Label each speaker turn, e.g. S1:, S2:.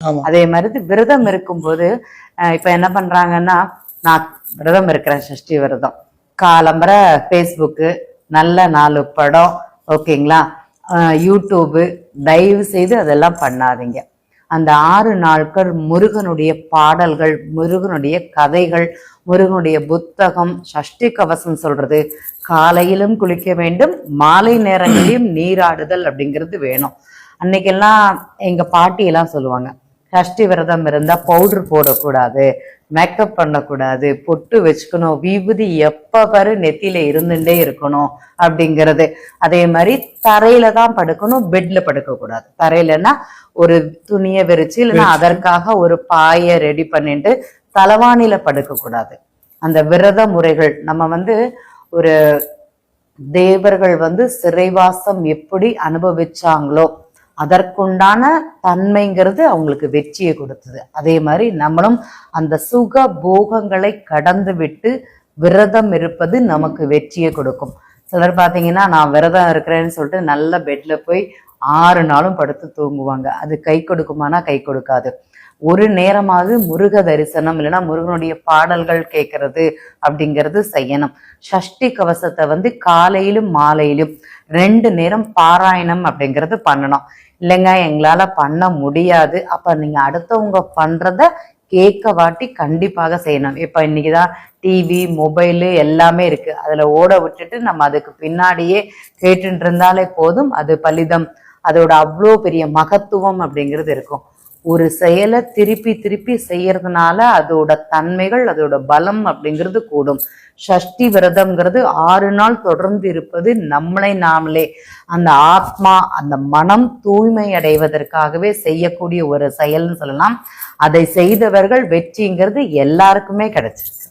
S1: அதே மாதிரி விரதம் இருக்கும்போது இப்ப என்ன பண்றாங்கன்னா, நான் விரதம் இருக்கிறேன், சஷ்டி விரதம், காலம்பர ஃபேஸ்புக்கு நல்ல 4 படம், ஓகேங்களா, யூடியூபு, தயவு செய்து அதெல்லாம் பண்ணாதீங்க. அந்த 6 நாட்கள் முருகனுடைய பாடல்கள், முருகனுடைய கதைகள், முருகனுடைய புத்தகம், சஷ்டி கவசம் சொல்றது, காலையிலும் குளிக்க வேண்டும், மாலை நேரங்களிலும் நீராடுதல் அப்படிங்கிறது வேணும். அன்னைக்கெல்லாம் எங்க பாட்டி எல்லாம் சொல்லுவாங்க, சஷ்டி விரதம் இருந்தா பவுடர் போடக்கூடாது, மேக்கப் பண்ணக்கூடாது, பொட்டு வச்சுக்கணும், விபூதி எப்ப பாரு நெத்தியில இருந்துட்டே இருக்கணும் அப்படிங்கிறது. அதே மாதிரி தரையில தான் படுக்கணும், பெட்ல படுக்க கூடாது. தரையிலன்னா ஒரு துணியை விரிச்சு இல்லைன்னா அதற்காக ஒரு பாயை ரெடி பண்ணிட்டு தலவாணியில படுக்க கூடாது. அந்த விரத முறைகள் நம்ம ஒரு தேவர்கள் சிறைவாசம் எப்படி அனுபவிச்சாங்களோ அதற்குண்டான தன்மைங்கிறது அவங்களுக்கு வெற்றியை கொடுத்தது. அதே மாதிரி நம்மளும் அந்த சுக போகங்களை கடந்து விட்டு விரதம் இருப்பது நமக்கு வெற்றியை கொடுக்கும். சிலர் பார்த்தீங்கன்னா, நான் விரதம் இருக்கிறேன்னு சொல்லிட்டு நல்ல பெட்ல போய் 6 நாளும் படுத்து தூங்குவாங்க. அது கை கொடுக்குமானா கை கொடுக்காது. ஒரு நேரமாவது முருக தரிசனம் இல்லைன்னா முருகனுடைய பாடல்கள் கேட்கறது அப்படிங்கிறது செய்யணும். சஷ்டி கவசத்தை காலையிலும் மாலையிலும் 2 நேரம் பாராயணம் அப்படிங்கிறது பண்ணணும். இல்லைங்க எங்களால பண்ண முடியாது, அப்ப நீங்க அடுத்தவங்க பண்றத கேட்க வாட்டி கண்டிப்பாக செய்யணும். இப்ப இன்னைக்குதான் டிவி மொபைலு எல்லாமே இருக்கு, அதுல ஓட விட்டுட்டு நம்ம அதுக்கு பின்னாடியே கேட்டுட்டு இருந்தாலே போதும், அது பலிதம். அதோட அவ்வளோ பெரிய மகத்துவம் அப்படிங்கிறது இருக்கும். ஒரு செயலை திருப்பி திருப்பி செய்யறதுனால அதோட தன்மைகள், அதோட பலம் அப்படிங்கிறது கூடும். சஷ்டி விரதம்ங்கிறது 6 நாள் தொடர்ந்து இருப்பது நம்மளை நாமளே அந்த ஆத்மா, அந்த மனம் தூய்மை அடைவதற்காகவே செய்யக்கூடிய ஒரு செயல்னு சொல்லலாம். அதை செய்தவர்கள் வெற்றிங்கிறது எல்லாருக்குமே கிடைச்சிருக்கு.